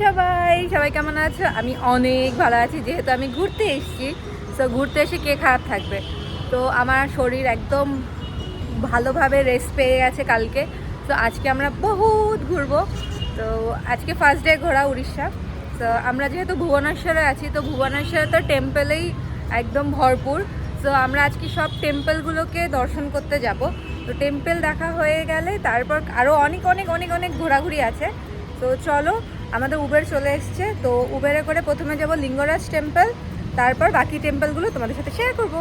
সবাই সবাই কেমন আছো? আমি অনেক ভালো আছি, যেহেতু আমি ঘুরতে এসেছি। তো ঘুরতে এসে কে খারাপ থাকবে? তো আমার শরীর একদম ভালোভাবে রেস্ট পেয়ে গেছে কালকে। তো আজকে আমরা বহুত ঘুরবো। তো আজকে ফার্স্ট ডে ঘোরা উড়িষ্যা। তো আমরা যেহেতু ভুবনেশ্বরে আছি, তো ভুবনেশ্বরে তো টেম্পলেই একদম ভরপুর। তো আমরা আজকে সব টেম্পলগুলোকে দর্শন করতে যাব। তো টেম্পল দেখা হয়ে গেলে তারপর আরও অনেক অনেক অনেক অনেক ঘোরাঘুরি আছে। তো চলো, আমাদের উবের চলে এসছে। তো উবেরে করে প্রথমে যাব লিঙ্গরাজ টেম্পল, তারপর বাকি টেম্পলগুলো তোমাদের সাথে শেয়ার করব।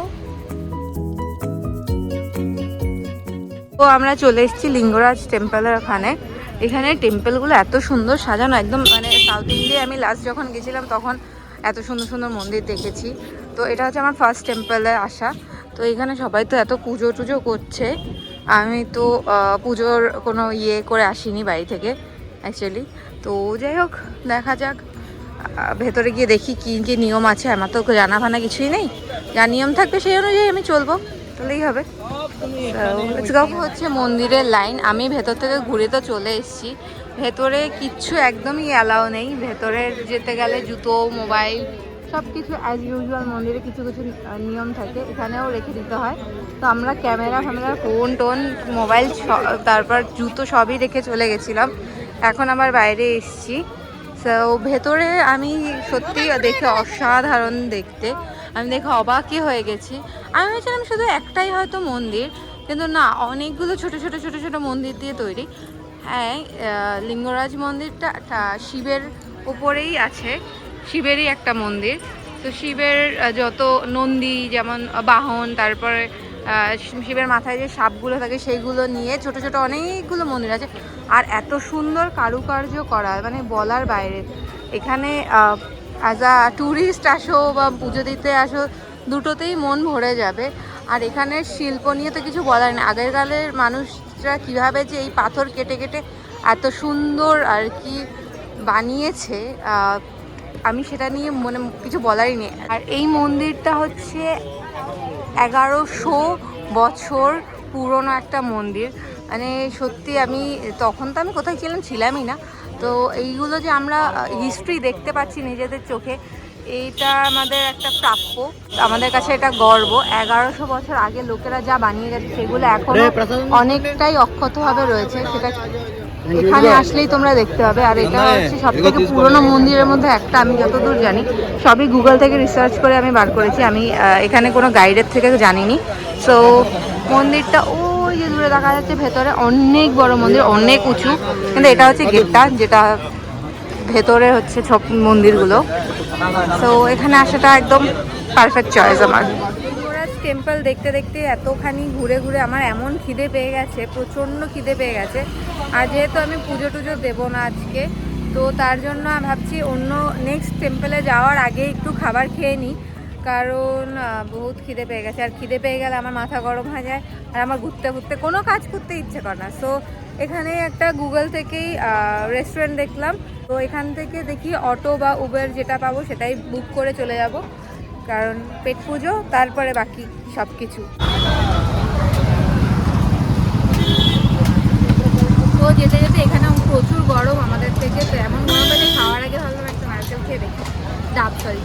তো আমরা চলে এসেছি লিঙ্গরাজ টেম্পলের ওখানে। এখানে টেম্পলগুলো এত সুন্দর সাজানো, একদম মানে সাউথ ইন্ডিয়ায় আমি লাস্ট যখন গেছিলাম তখন এত সুন্দর সুন্দর মন্দির দেখেছি। তো এটা হচ্ছে আমার ফার্স্ট টেম্পলে আসা। তো এখানে সবাই তো এত পুজো টুজো করছে। আমি তো পুজোর কোনো করে আসিনি বাড়ি থেকে অ্যাকচুয়ালি। তো যাই হোক, দেখা যাক ভেতরে গিয়ে দেখি কী কী নিয়ম আছে। আমার তো জানা ভানা কিছুই নেই, যা নিয়ম থাকবে সেই অনুযায়ী আমি চলবো, তাহলেই হবে। হচ্ছে মন্দিরের লাইন। আমি ভেতর থেকে ঘুরে তো চলে এসেছি। ভেতরে কিচ্ছু একদমই অ্যালাউ নেই। ভেতরে যেতে গেলে জুতো, মোবাইল সব কিছু অ্যাজ ইউজুয়াল মন্দিরে কিছু কিছু নিয়ম থাকে, এখানেও রেখে দিতে হয়। তো আমরা ক্যামেরা ফোন টোন, মোবাইল, তারপর জুতো সবই রেখে চলে গেছিলাম। এখন আবার বাইরে এসেছি। তো ভেতরে আমি সত্যি দেখে অসাধারণ দেখতে। আমি দেখে অবাকই হয়ে গেছি। আমি ভেবেছিলাম শুধু একটাই হয়তো মন্দির, কিন্তু না, অনেকগুলো ছোট ছোট ছোট ছোট মন্দির দিয়ে তৈরি। হ্যাঁ, লিঙ্গরাজ মন্দিরটা শিবের উপরেই আছে, শিবেরই একটা মন্দির। তো শিবের যত নন্দী যেমন বাহন, তারপরে শিবের মাথায় যে সাপগুলো থাকে সেইগুলো নিয়ে ছোট ছোট অনেকগুলো মন্দির আছে। আর এত সুন্দর কারুকার্য করা, মানে বলার বাইরে। এখানে অ্যাজ আ ট্যুরিস্ট আসো বা পুজো দিতে আসো, দুটোতেই মন ভরে যাবে। আর এখানের শিল্প নিয়ে তো কিছু বলার নেই। আগেরকালের মানুষরা কীভাবে যে এই পাথর কেটে কেটে এত সুন্দর আর কি বানিয়েছে, আমি সেটা নিয়ে মনে কিছু বলারই নেই। আর এই মন্দিরটা হচ্ছে 1100 বছর পুরনো একটা মন্দির। মানে সত্যি আমি তখন তো আমি কোথায় ছিলামই না। তো এইগুলো যে আমরা হিস্ট্রি দেখতে পাচ্ছি নিজেদের চোখে, এইটা আমাদের একটা প্রাপ্য, আমাদের কাছে এটা গর্ব। 1100 বছর আগে লোকেরা যা বানিয়ে গেছে সেগুলো এখনো অনেকটাই অক্ষতভাবে রয়েছে। সেটা এখানে আসলেই তোমরা দেখতে পাবে। আর এটা হচ্ছে সব থেকে পুরনো মন্দিরের মধ্যে একটা, আমি যতদূর জানি। সবই গুগল থেকে রিসার্চ করে আমি বার করেছি, আমি এখানে কোনো গাইডের থেকে জানিনি। সো মন্দিরটা ওই যে দূরে দেখা যাচ্ছে, ভেতরে অনেক বড় মন্দির, অনেক উঁচু। কিন্তু এটা হচ্ছে গেটটা, যেটা ভেতরে হচ্ছে সব মন্দিরগুলো। তো এখানে আসাটা একদম পারফেক্ট চয়েস আমার। লিঙ্গরাজ টেম্পল দেখতে দেখতে এতখানি ঘুরে ঘুরে আমার এমন খিদে পেয়ে গেছে, প্রচণ্ড খিদে পেয়ে গেছে। আর যেহেতু আমি পুজো টুজো দেবো না আজকে, তো তার জন্য আমি ভাবছি অন্য নেক্সট টেম্পলে যাওয়ার আগে একটু খাবার খেয়ে নিই, কারণ বহুত খিদে পেয়ে গেছে। আর খিদে পেয়ে গেলে আমার মাথা গরম হয়ে যায়, আর আমার ঘুরতে ঘুরতে কোনো কাজ করতে ইচ্ছে করে না। সো এখানে একটা গুগল থেকেই রেস্টুরেন্ট দেখলাম। তো এখান থেকে দেখি অটো বা উবের যেটা পাবো সেটাই বুক করে চলে যাব, কারণ পেট পুজো, তারপরে বাকি সব কিছু। তো যেতে যেতে এখানে প্রচুর গরম আমাদের থেকে। তো এমন গরম পেলে খাওয়ার আগে ভাবলাম একটা নারকেল খেয়ে দেখি, ডাব সরি।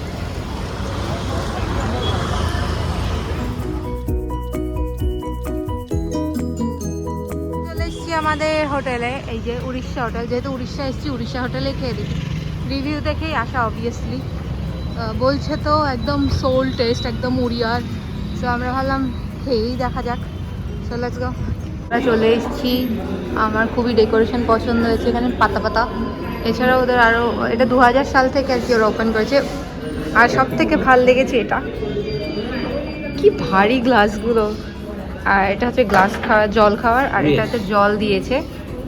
চলে এসছি আমাদের হোটেলে, এই যে উড়িষ্যা হোটেল। যেহেতু উড়িষ্যা এসেছি, উড়িষ্যা হোটেলে খেয়ে দিই। রিভিউ দেখেই আসা অবভিয়াসলি। বলছে তো একদম সোল টেস্ট, একদম উড়িয়ার। তো আমরা ভাবলাম খেয়েই দেখা যাক। So let's go. আমরা চলে এসেছি। আমার খুবই ডেকোরেশন পছন্দ হয়েছে, এখানে পাতা পাতা। এছাড়াও ওদের আরও, এটা 2000 সাল থেকে আর কি ওরা ওপেন করেছে। আর সব থেকে ভাল লেগেছে এটা, কি ভারী গ্লাসগুলো। আর এটা হচ্ছে গ্লাস খাওয়ার, জল খাওয়ার। আর এটা হচ্ছে জল দিয়েছে,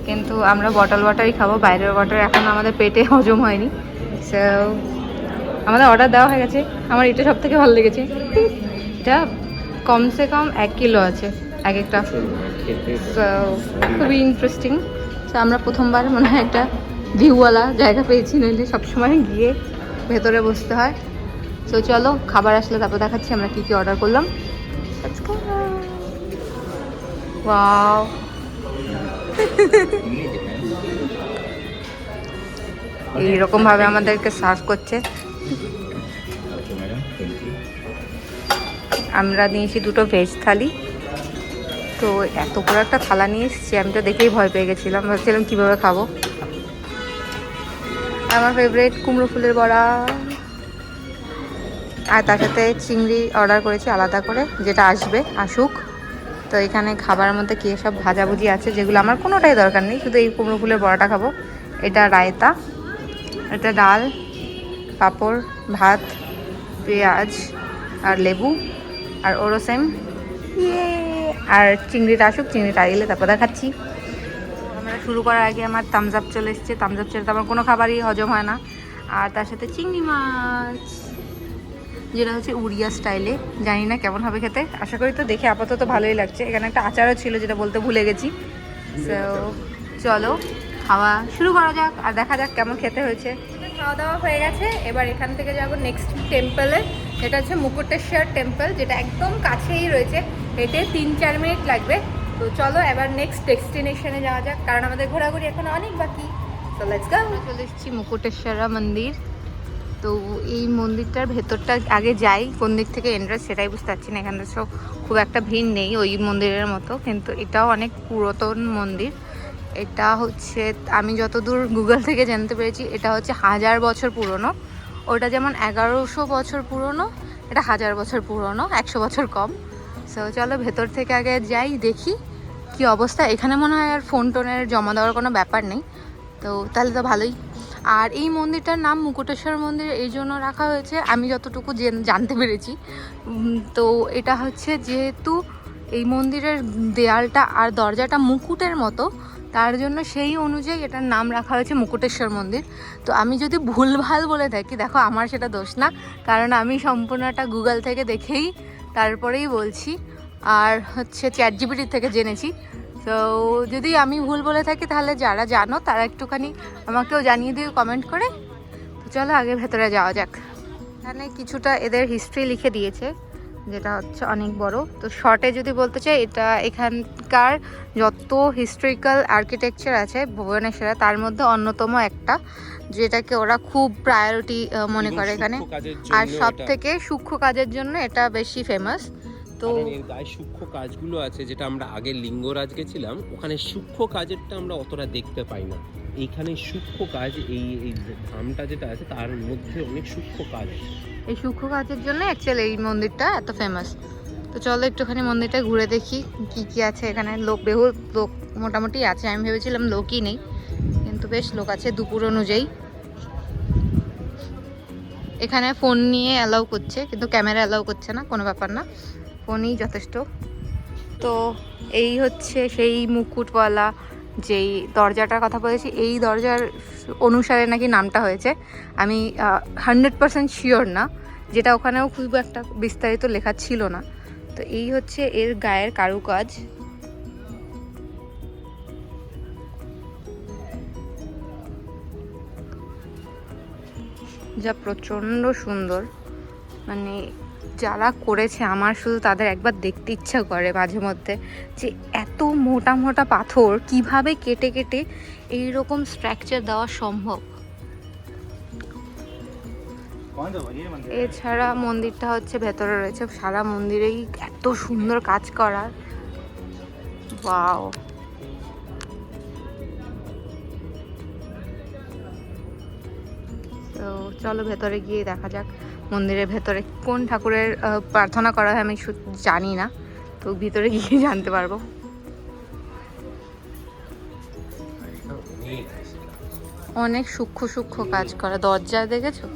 কিন্তু আমরা বটল ওয়াটারই খাবো। বাইরের ওয়াটার এখন আমাদের পেটে হজম হয়নি। সো আমাদের অর্ডার দেওয়া হয়ে গেছে। আমার এটা সব থেকে ভালো লেগেছে। এটা কমসে কম 1 কিলো আছে এক একটা। সো খুবই ইন্টারেস্টিং। তো আমরা প্রথমবার মনে হয় একটা ভিউওয়ালা জায়গা পেয়েছি, নইলে সবসময় গিয়ে ভেতরে বসতে হয়। তো চলো, খাবার আসলে তারপর দেখাচ্ছি আমরা কী কী অর্ডার করলাম। ওয়াও এইরকম ভাবে আমাদেরকে সার্ভ করছে। আমরা নিয়েছি দুটো ভেজ থালি। তো এত বড় একটা থালা নিয়ে এসেছি, আমি তো দেখেই ভয় পেয়ে গেছিলাম, ভাবছিলাম কীভাবে খাবো। আমার ফেভারিট কুমড়ো ফুলের বড়া, আর তার সাথে চিংড়ি অর্ডার করেছি আলাদা করে, যেটা আসুক। তো এখানে খাবারের মধ্যে কী সব ভাজাভুজি আছে, যেগুলো আমার কোনোটাই দরকার নেই, শুধু এই কুমড়ো ফুলের বড়াটা খাবো। এটা রায়তা, এটা ডাল, পাঁপড়, ভাত, পেঁয়াজ আর লেবু আর ওরও সেম। আর চিংড়িটা আসুক, চিংড়িটা এলে তারপর দেখাচ্ছি। আমরা শুরু করার আগে আমার থামস আপ চলে এসছে। থামস আপ ছেড়ে তো আমার কোনো খাবারই হজম হয় না। আর তার সাথে চিংড়ি মাছ, যেটা হচ্ছে উড়িয়া স্টাইলে, জানি না কেমন হবে খেতে, আশা করি তো দেখে আপাতত ভালোই লাগছে। এখানে একটা আচারও ছিল, যেটা বলতে ভুলে গেছি। তো চলো খাওয়া শুরু করা যাক আর দেখা যাক কেমন খেতে হয়েছে। খাওয়া দাওয়া হয়ে গেছে, এবার এখান থেকে যাবো নেক্সট টেম্পলে, যেটা হচ্ছে মুকুটেশ্বর টেম্পল, যেটা একদম কাছেই রয়েছে, হেঁটে 3-4 মিনিট লাগবে। তো চলো এবার নেক্সট ডেস্টিনেশনে যাওয়া যাক, কারণ আমাদের ঘোরাঘুরি এখন অনেক বাকি। তো লেটস গো। চলে এসেছি মুকুটেশ্বর মন্দির। তো এই মন্দিরটার ভেতরটা আগে যাই, কোন দিক থেকে এন্ট্রান্স সেটাই বুঝতে পারছি না। এখানে তো খুব একটা ভিড় নেই ওই মন্দিরের মতো, কিন্তু এটাও অনেক পুরাতন মন্দির। এটা হচ্ছে, আমি যতদূর গুগল থেকে জানতে পেরেছি, এটা হচ্ছে 1000 বছর পুরনো। ওটা যেমন 1100 বছর পুরনো, এটা 1000 বছর পুরনো, 100 বছর কম। সো চলো ভেতর থেকে আগে যাই, দেখি কি অবস্থা। এখানে মনে হয় আর ফোন টোনের জমা দেওয়ার কোনো ব্যাপার নেই, তো তাহলে তো ভালোই। আর এই মন্দিরটার নাম মুকুটেশ্বর মন্দির এই জন্য রাখা হয়েছে, আমি যতটুকু জানতে পেরেছি। তো এটা হচ্ছে, যেহেতু এই মন্দিরের দেয়ালটা আর দরজাটা মুকুটের মতো, তার জন্য সেই অনুযায়ী এটার নাম রাখা হয়েছে মুকুটেশ্বর মন্দির। তো আমি যদি ভুলভাল বলে থাকি, দেখো আমার সেটা দোষ না, কারণ আমি সম্পূর্ণটা গুগল থেকে দেখেই তারপরেই বলছি, আর হচ্ছে ChatGPT থেকে জেনেছি। তো যদি আমি ভুল বলে থাকি, তাহলে যারা জানো তারা একটুখানি আমাকেও জানিয়ে দিও কমেন্ট করে। তো চলো আগে ভেতরে যাওয়া যাক। এখানে কিছুটা এদের হিস্ট্রি লিখে দিয়েছে, যেটা হচ্ছে অনেক বড়। তো শর্টে যদি বলতে চাই, এটা এখানকার যত হিস্ট্রিক্যাল আর্কিটেকচার আছে ভুবনেশ্বরে, তার মধ্যে অন্যতম একটা, যেটাকে ওরা খুব প্রায়োরিটি মনে করে এখানে। আর সব থেকে সূক্ষ্ম কাজের জন্য এটা বেশি ফেমাস। তো এর গায়ে সূক্ষ্ম কাজগুলো আছে, যেটা আমরা আগে লিঙ্গরাজ গেছিলাম, ওখানে সূক্ষ্ম কাজেরটা আমরা অতটা দেখতে পাই না। এইখানে সূক্ষ্ম কাজ, এই ধামটা যেটা আছে তার মধ্যে অনেক সূক্ষ্ম কাজ। এই সূক্ষ্ম কাজের জন্য অ্যাকচুয়ালি এই মন্দিরটা এত ফেমাস। তো চলো একটুখানি মন্দিরটা ঘুরে দেখি কি কি আছে এখানে। বহু লোক মোটামুটি আছে, আমি ভেবেছিলাম লোকই নেই, কিন্তু বেশ লোক আছে দুপুর অনুযায়ী। এখানে ফোন নিয়ে অ্যালাউ করছে, কিন্তু ক্যামেরা অ্যালাউ করছে না, কোনো ব্যাপার না, ফোনই যথেষ্ট। তো এই হচ্ছে সেই মুকুটওয়ালা যেই দরজাটার কথা বলেছি, এই দরজার অনুসারে নাকি নামটা হয়েছে। আমি 100% শিওর না, যেটা ওখানেও খুব একটা বিস্তারিত লেখা ছিল না। তো এই হচ্ছে এর গায়ের কারুকাজ। যা প্রচণ্ড সুন্দর, মানে যারা করেছে আমার শুধু তাদের একবার দেখতে ইচ্ছা করে মাঝে মধ্যে, যে এত মোটা মোটা পাথর কিভাবে কেটে কেটে এইরকম স্ট্রাকচার দেওয়া সম্ভব। এছাড়া মন্দিরটা হচ্ছে ভেতরে রয়েছে, সারা মন্দিরেই এত সুন্দর কাজ করা, ওয়াও। তো চলো ভেতরে গিয়ে দেখা যাক মন্দিরের ভেতরে কোন ঠাকুরের প্রার্থনা করা হয় আমি জানি না, তো ভিতরে গিয়ে জানতে পারবো। অনেক সূক্ষ্ম সূক্ষ্ম কাজ করা, দরজা দেখেছো,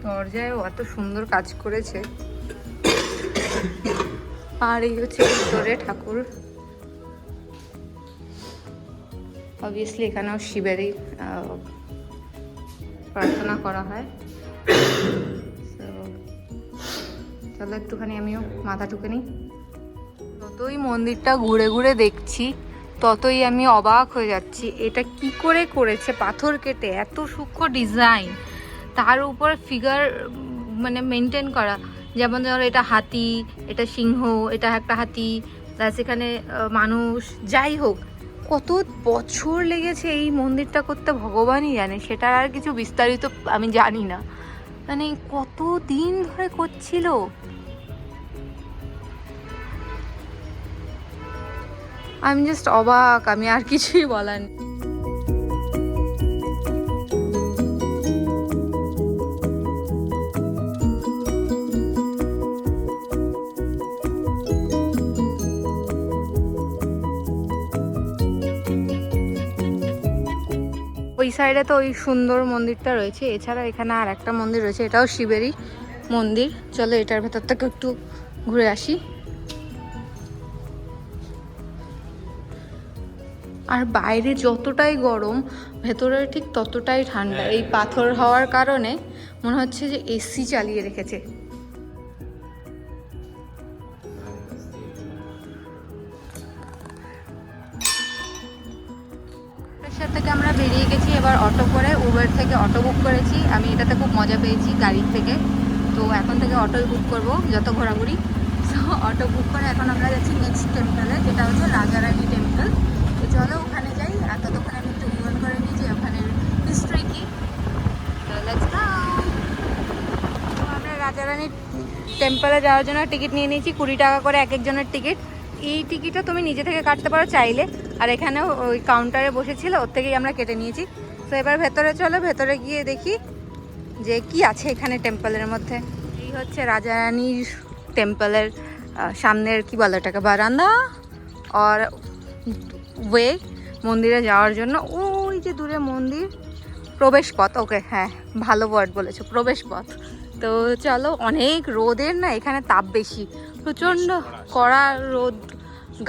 দরজায় এত সুন্দর কাজ করেছে। আর এই হচ্ছে ভিতরে ঠাকুর, অবভিয়াসলি এখানেও শিবেরই প্রার্থনা করা হয়। চলো একটুখানি আমিও মাথা ঠুকে নিই। যতই মন্দিরটা ঘুরে ঘুরে দেখছি, ততই আমি অবাক হয়ে যাচ্ছি, এটা কি করে করেছে, পাথর কেটে এত সূক্ষ্ম ডিজাইন, তার উপর ফিগার মানে মেনটেন করা। যেমন ধরো এটা হাতি, এটা সিংহ, এটা একটা হাতি, প্লাস এখানে মানুষ, যাই হোক কত বছর লেগেছে এই মন্দিরটা করতে ভগবানই জানে, সেটা আর কিছু বিস্তারিত আমি জানি না, মানে কত দিন ধরে করছিল। আমি জাস্ট অবাক, আমি আর কিছুই বলার নেই। ওই সাইডে তো ওই সুন্দর মন্দিরটা রয়েছে, এছাড়া এখানে আর একটা মন্দির রয়েছে, এটাও শিবেরই মন্দির। চলো এটার ভেতর থেকে একটু ঘুরে আসি। আর বাইরে যতটাই গরম, ভেতরে ঠিক ততটাই ঠান্ডা। এই পাথর হওয়ার কারণে মনে হচ্ছে যে এসি চালিয়ে রেখেছে। থেকে আমরা বেরিয়ে গেছি, এবার অটো করে, উবের থেকে অটো বুক করেছি। আমি এটাতে খুব মজা পেয়েছি গাড়ির থেকে, তো এখন থেকে অটোই বুক করব যত ঘোরাঘুরি। সো অটো বুক করে এখন আমরা যাচ্ছি নেক্সট টেম্পলে, যেটা হচ্ছে রাজারানী টেম্পল। তো চলো ওখানে যাই। আর ততক্ষণ আমি একটু গুগল করে নিই যে ওখানের হিস্ট্রি কী। তো আমরা রাজারানী টেম্পলে যাওয়ার জন্য টিকিট নিয়ে নিয়েছি, 20 টাকা করে এক একজনের টিকিট। এই টিকিটও তুমি নিজে থেকে কাটতে পারো চাইলে, আর এখানেও ওই কাউন্টারে বসেছিল, ওর থেকেই আমরা কেটে নিয়েছি। তো এবার ভেতরে চলো, ভেতরে গিয়ে দেখি যে কি আছে এখানে টেম্পলের মধ্যে। এই হচ্ছে রাজারানীর টেম্পলের সামনের কি বলে এটাকে, বারান্দা আর ওয়ে মন্দিরে যাওয়ার জন্য। ওই যে দূরে মন্দির, প্রবেশ পথ। ওকে, হ্যাঁ ভালো ওয়ার্ড বলেছো, প্রবেশ পথ। তো চলো, অনেক রোদের না এখানে তাপ বেশি, প্রচণ্ড কড়া রোদ,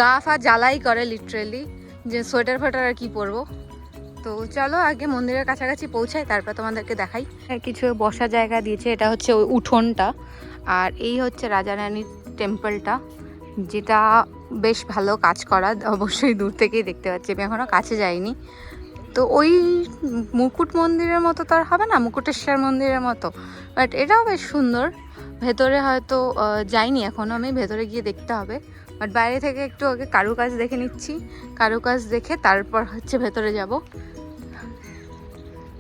গা ফা জ্বালাই করে লিটারেলি, যে সোয়েটার ফোয়েটার আর কি পরবো। তো চলো আগে মন্দিরের কাছাকাছি পৌঁছাই, তারপর তোমাদেরকে দেখাই। কিছু বসার জায়গা দিয়েছে, এটা হচ্ছে ওই উঠোনটা। আর এই হচ্ছে রাজারানীর টেম্পলটা, যেটা বেশ ভালো কাজ করা, অবশ্যই দূর থেকেই দেখতে পাচ্ছি, আমি এখনও কাছে যাইনি। তো ওই মুকুট মন্দিরের মতো তো আর হবে না, মুকুটেশ্বর মন্দিরের মতো, বাট এটাও বেশ সুন্দর। ভেতরে হয়তো যাইনি এখনও, আমি ভেতরে গিয়ে দেখতে হবে। বাট বাইরে থেকে একটু আগে কারুকাজ দেখে নিচ্ছি, কারুকাজ দেখে তারপর হচ্ছে ভেতরে যাব।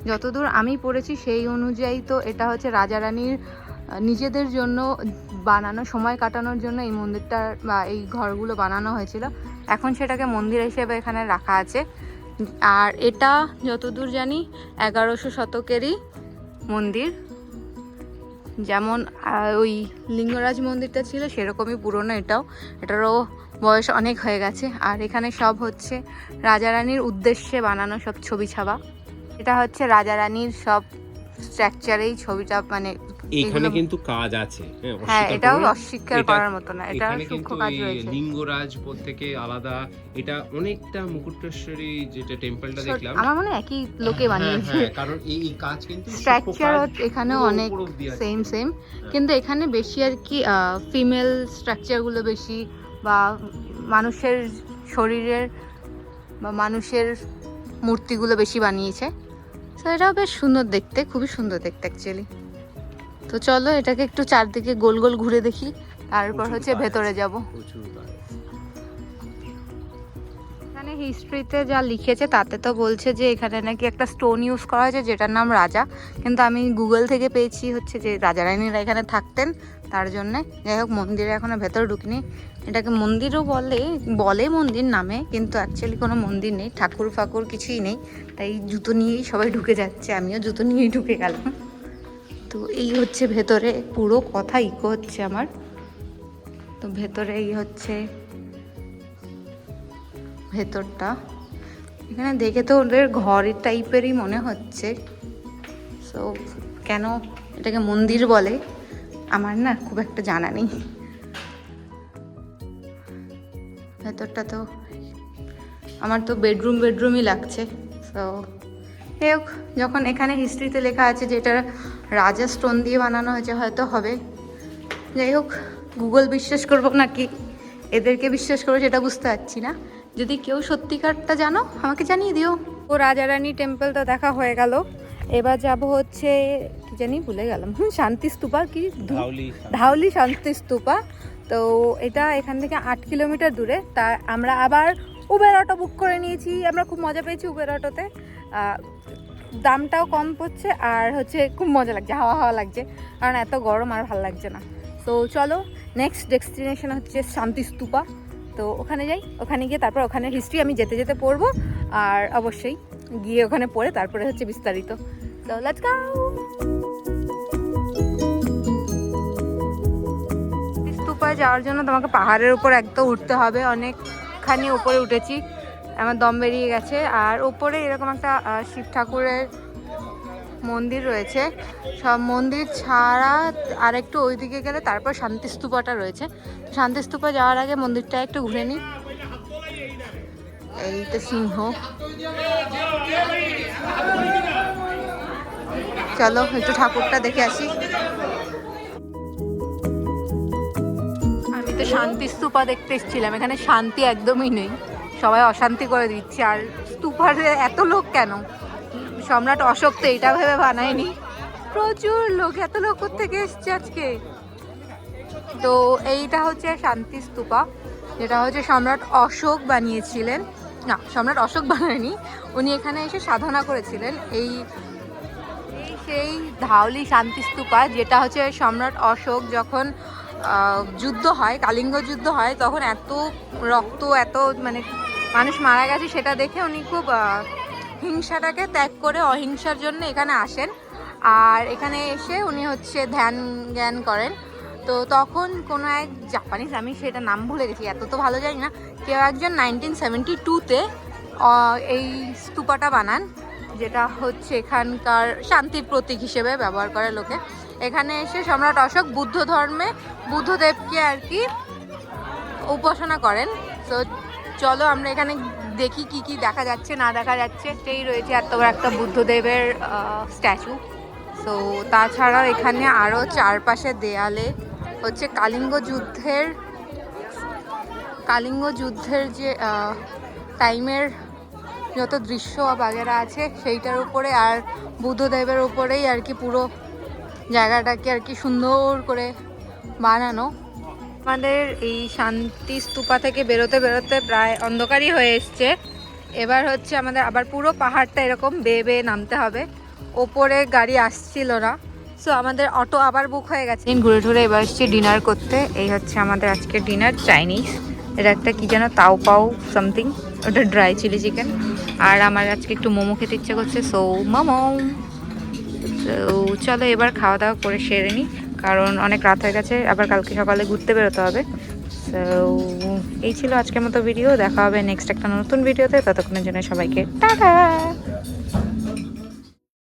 যতদূর আমি পড়েছি সেই অনুযায়ী তো এটা হচ্ছে রাজারানীর নিজেদের জন্য বানানো, সময় কাটানোর জন্য এই মন্দিরটা বা এই ঘরগুলো বানানো হয়েছিল। এখন সেটাকে মন্দির হিসেবে এখানে রাখা আছে। আর এটা যতদূর জানি 1100 শতকেরই মন্দির, যেমন ওই লিঙ্গরাজ মন্দিরটা ছিল সেরকমই পুরনো এটাও, এটারও বয়স অনেক হয়ে গেছে। আর এখানে সব হচ্ছে রাজারানীর উদ্দেশ্যে বানানো সব ছবি ছাপা। এটা হচ্ছে রাজারানীর সব স্ট্রাকচারেই ছবিটা, মানে এখানে কিন্তু কাজ আছে। হ্যাঁ, এটাও অস্বীকার করার মতো না, এটা সূক্ষ্ম কাজ রয়েছে। লিঙ্গরাজ পদ থেকে আলাদা, এটা অনেকটা মুকুটেশ্বরী যেটা টেম্পলটা দেখলাম, আমার মনে হয় একই লোকে বানিয়েছে, কারণ এই কাজ কিন্তু স্ট্রাকচার এখানেও অনেক সেম, কিন্তু এখানে বেশি আর কি ফিমেল স্ট্রাকচারগুলো বেশি, বা মানুষের শরীরের বা মানুষের মূর্তিগুলো বেশি বানিয়েছে। তো এটাও বেশ সুন্দর দেখতে, খুবই সুন্দর দেখতে অ্যাকচুয়ালি। তো চলো এটাকে একটু চারদিকে গোল গোল ঘুরে দেখি, তারপর হচ্ছে ভেতরে যাব। এখানে হিস্ট্রিতে যা লিখেছে তাতে তো বলছে যে এখানে নাকি একটা স্টোন ইউজ করা হয়েছে যেটার নাম রাজা, কিন্তু আমি গুগল থেকে পেয়েছি হচ্ছে যে রাজারানীরা এখানে থাকতেন তার জন্যে। যাই হোক, মন্দিরে এখনো ভেতরে ঢুকিনি। এটাকে মন্দিরও বলে মন্দির নামে, কিন্তু অ্যাকচুয়ালি কোনো মন্দির নেই, ঠাকুর ফাকুর কিছুই নেই। তাই জুতো নিয়েই সবাই ঢুকে যাচ্ছে, আমিও জুতো নিয়েই ঢুকে গেলাম। তো এই হচ্ছে ভেতরে, পুরো কথা ইকো হচ্ছে আমার। তো ভেতরে এই হচ্ছে ভেতরটা, এখানে দেখে তো ওদের ঘরের টাইপেরই মনে হচ্ছে। সো কেন এটাকে মন্দির বলে আমার না খুব একটা জানা নেই। ভেতরটা তো আমার তো বেডরুমই লাগছে। সো যাই হোক, যখন এখানে হিস্ট্রিতে লেখা আছে যে এটা রাজা স্টোন দিয়ে বানানো হয়েছে, হয়তো হবে। যাই হোক, গুগল বিশ্বাস করবো নাকি এদেরকে বিশ্বাস করবো সেটা বুঝতে পারছি না। যদি কেউ সত্যিকারটা জানো আমাকে জানিয়ে দিও। ও রাজারানী টেম্পল তো দেখা হয়ে গেল, এবার যাব হচ্ছে কি জানি ভুলে গেলাম, শান্তি স্তূপা, কি ধাউলি শান্তি স্তূপা। তো এটা এখান থেকে 8 কিলোমিটার দূরে। তা আমরা আবার উবের অটো বুক করে নিয়েছি। আমরা খুব মজা পেয়েছি উবের অটোতে, দামটাও কম পড়ছে আর হচ্ছে খুব মজা লাগছে, হাওয়া হাওয়া লাগছে, কারণ এত গরম আর ভালো লাগছে না। তো চলো নেক্সট ডেস্টিনেশন হচ্ছে শান্তি স্তূপা। তো ওখানে যাই, ওখানে গিয়ে তারপর ওখানে হিস্ট্রি আমি যেতে যেতে পড়বো, আর অবশ্যই গিয়ে ওখানে পড়ে তারপরে হচ্ছে বিস্তারিত। তো লেটস গো। স্তূপায় যাওয়ার জন্য তোমাকে পাহাড়ের উপর একদম উঠতে হবে, অনেকখানি উপরে উঠেছি, আমার দম বেরিয়ে গেছে। আর উপরে এরকম একটা শিব ঠাকুরের মন্দির রয়েছে। সব মন্দির ছাড়া আর একটু ওইদিকে গেলে তারপর শান্তি স্তূপাটা রয়েছে। শান্তি স্তূপা যাওয়ার আগে মন্দিরটা একটু ঘুরে নিই। এই তো সিংহ, চলো একটু ঠাকুরটা দেখে আসি। আমি তো শান্তি স্তূপা দেখতে এসেছিলাম, এখানে শান্তি একদমই নেই, সবাই অশান্তি করে দিচ্ছে। আর স্তূপার এত লোক কেন? সম্রাট অশোক তো এটা ভেবে বানায়নি, প্রচুর লোক, এত লোক থেকে এসছে আজকে। তো এইটা হচ্ছে শান্তি স্তূপা, যেটা হচ্ছে সম্রাট অশোক বানিয়েছিলেন। না, সম্রাট অশোক বানায়নি, উনি এখানে এসে সাধনা করেছিলেন। এই সেই ধাউলি শান্তি স্তূপা, যেটা হচ্ছে সম্রাট অশোক যখন যুদ্ধ হয়, কালিঙ্গ যুদ্ধ হয়, তখন এত রক্ত, এত মানে মানুষ মারা গেছে, সেটা দেখে উনি খুব হিংসাটাকে ত্যাগ করে অহিংসার জন্য এখানে আসেন। আর এখানে এসে উনি হচ্ছে ধ্যান জ্ঞান করেন। তো তখন কোনো এক জাপানিজ, আমি সেটা নাম ভুলে গেছি, এত তো ভালো জানি না, কেউ একজন 1972-তে এই স্তূপাটা বানান, যেটা হচ্ছে এখানকার শান্তির প্রতীক হিসেবে ব্যবহার করে লোকে। এখানে এসে সম্রাট অশোক বুদ্ধ ধর্মে বুদ্ধদেবকে আর কি উপাসনা করেন। তো চলো আমরা এখানে দেখি কি কি দেখা যাচ্ছে না দেখা যাচ্ছে। সেই রয়েছে এত বড় একটা বুদ্ধদেবের স্ট্যাচু। তো তাছাড়াও এখানে আরও চারপাশে দেয়ালে হচ্ছে কালিঙ্গ যুদ্ধের যে টাইমের যত দৃশ্য বাগেরা আছে সেইটার উপরে, আর বুদ্ধদেবের উপরেই আর কি পুরো জায়গাটাকে আর কি সুন্দর করে বানানো। আমাদের এই শান্তি স্তূপা থেকে বেরোতে বেরোতে প্রায় অন্ধকারই হয়ে এসছে। এবার হচ্ছে আমাদের আবার পুরো পাহাড়টা এরকম বেয়ে বেয়ে নামতে হবে, ওপরে গাড়ি আসছিল না। সো আমাদের অটো আবার বুক হয়ে গেছে। ঘুরে ঘুরে এবার এসছি ডিনার করতে। এই হচ্ছে আমাদের আজকের ডিনার, চাইনিজ, এটা একটা কি যেন তাও পাও সামথিং, ওটা ড্রাই চিলি চিকেন। আর আমার আজকে একটু মোমো খেতে ইচ্ছে করছে, সো মোমো। তো চলো এবার খাওয়া দাওয়া করে সেরে নিই, কারণ অনেক রাত হয়ে গেছে, আবার কালকে সকালে ঘুরতে বেরোতে হবে। তো এই ছিল আজকের মতো ভিডিও, দেখা হবে নেক্সট একটা নতুন ভিডিওতে। ততক্ষণের জন্য সবাইকে টাটা।